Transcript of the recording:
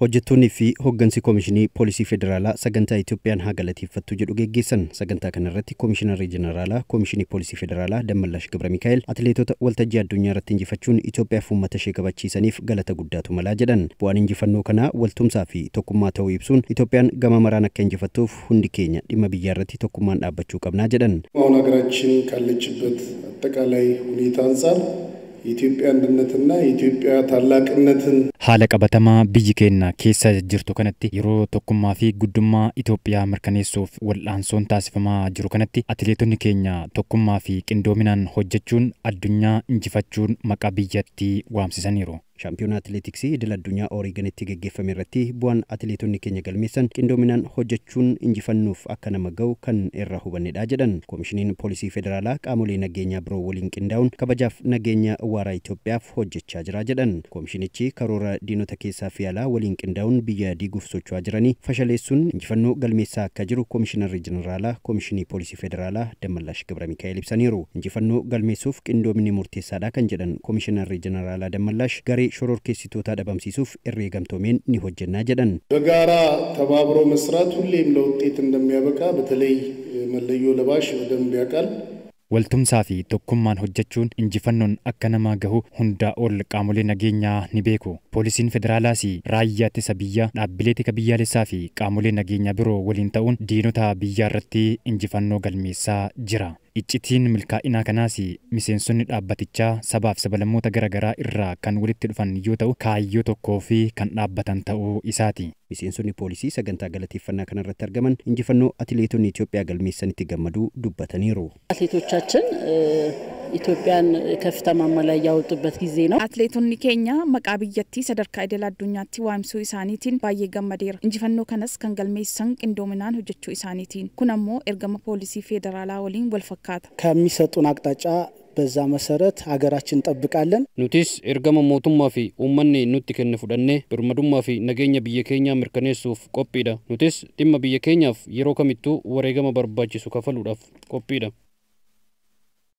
hojjettoonni fi hoggansi Komishinii Poolisii Federaalaa sagantaa Itoophiyaan haa galateeffattu jedhu geggeessan. Sagantaa kanarratti Komishinarri Jeneraalaa Komishinii Poolisii Federaalaa Dammallash Gibra Mikaa'el atileetota waltajjii addunyaa irratti injifachuun Itoophiyaaf uummata ishee kabachiisaniif galata guddaatu malaa jedhan. Bu'aan injifannoo kanaa waltumsaa fi tokkummaa ta'uu ibsuun Itoophiyaan gama maraan akka injifattuuf hundi keenya dhimma biyyaa irratti tokkummaan dhaabbachuu qabnaa jedhan. አሁን ሀገራችን ካለችበት አጠቃላይ ሁኔታ አንፃር የኢትዮጵያ አንድነትና የኢትዮጵያ ታላቅነትን haala qabatamaa biyyi keenya keessa jirtu kanatti yeroo tokkummaa fi guddummaa Itoophiyaa mirkaneessuuf wal'aansoon taasifamaa jiru kanatti atileetonni keenya tokkummaa fi qindoominaan hojjechuun addunyaa injifachuun maqaa biyyattii waamsisaniiru. Shaampiyoona atileetiksii idil addunyaa Oreegonitti geggeeffame irratti bu'aan atileetonni keenya galmeessan qindoominaan hojjechuun injifannuuf akka nama ga'u kan irraa hubannedha jedhan. Komishiniin Poolisii Federaalaa qaamolee nageenyaa biroo waliin qindaa'uun kabajaaf nageenya waaraa Itoophiyaaf hojjechaa jira jedhan. Komishinichi karoora diinota keessaa fi alaa waliin qindaa'uun biyya diiguuf socho'aa jiranii fashaleessuun injifannoo galmeessaa akka jiru Komishinarri Jeneraalaa Komishinii Poolisii Federaalaa Dammallash Gibra Mikaa'el ibsaniiru. Injifannoo galmeessuuf qindoominni murteessaadha kan jedhan Komishinarri Jeneraalaa Dammallash garee shororkeessitoota dhabamsiisuuf herreegamtoomeen ni hojjennaa jedhan. በጋራ ተባብሮ መስራት ሁሌም ለውጤት እንደሚያበቃ በተለይ መለዮ ለባሽ በደንብ ያውቃል። waltumsaa fi tokkummaan hojjechuun injifannoon akka nama gahu hunda ol qaamolee nageenyaa ni beeku. Poolisiin Federaalaas raayyaa ittisa biyyaa dhaabbilee tika biyyaalessaa fi qaamolee nageenyaa biroo waliin ta'uun diinota biyyaa irratti injifannoo galmeessaa jira. Iccitiin milkaa'inaa kanaas miseensonni dhaabbatichaa sabaaf sablammoota garaagaraa irraa kan walitti dhufan yoo ta'u kaayyoo tokkoo fi kan dhaabbatan ta'uu isaati. Miseensonni poolisii sagantaa galateeffannaa kanarratti argaman injifannoo atileetonni Itoophiyaa galmeessanitti gammaduu dubbataniiru. አትሌቶቻችን ኢትዮጵያን ከፍታ ማማ ላይ ያወጡበት ጊዜ ነው። አትሌቶኒ ኬኛ መቃ biyyatti sadarkaa idil addunyaatti waamsuu isaaniitiin baay'ee gammadeera. Injifannoo kanas kan galmeessan qindoominaan hojjechuu isaaniitiin. Kun ammoo ergama poolisii federaalaa waliin wal fakkaata. ከሚሰጡን አቅጣጫ በዛ መሰረት ሀገራችን ጠብቃለን። ኑቲስ ኤርገማ ሞቱማ ፊ ኡመኒ ኑቲ ከነ ፉደኔ ብርመዱማ ፊ ነገኛ ብየ ኬኛ ምርከኔሱፍ ቆጲዳ ኑቲስ ዲማ ብየ ኬኛፍ የሮ ከሚቱ ወሬገማ በርባቺሱ ከፈሉዳፍ ቆጲዳ